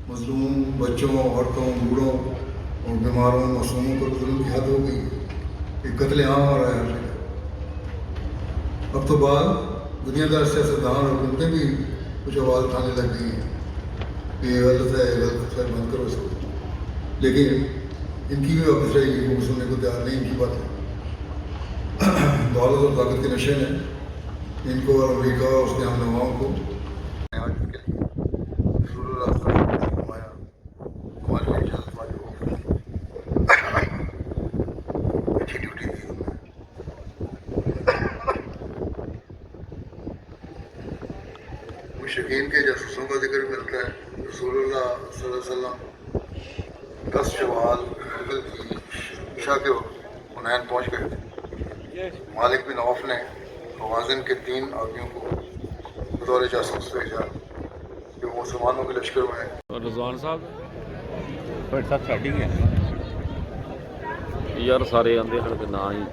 مظلوم بچوں، عورتوں، بوڑھوں اور بیماروں، معصوموں پر ظلم کی حد ہو گئی. یہ قتل عام ہو رہا ہے ہر جگہ. اب تو بعد دنیا دار سیاستدان اور حکومتیں بھی کچھ آواز اٹھانے لگ گئی ہیں کہ یہ غلط ہے، یہ غلط ہے، بند کرو اس کو. لیکن ان کی بھی واپس رہے گی، وہ سننے کو تیار نہیں. ان کی بات ہے دولت اور طاقت کے نشے نے ان کو اور امریکہ اور اس کے ہم نواؤں کو حاجت کے لیے رسول اللہ صلی اللہ علیہ وسلم نے فرمایا ہمارے لیے اجازت واجب ہو گئی. اچھی ڈیوٹی دی انہوں نے. مشرکین کے جاسوسوں کا ذکر ملتا ہے. رسول اللہ صلی اللہ علیہ وسلم 10 شوال قبل کی عشاء کے وقت حنین پہنچ گئے تھے. مالک بن عوف نے حوازن کے 3 آدمیوں کو بطور جاسوس بھیجا کہ وہ مسلمانوں کے لشکر میں رضوان صاحب سب سیٹنگ ہے یار سارے آندے ہیں کہ نہ ہی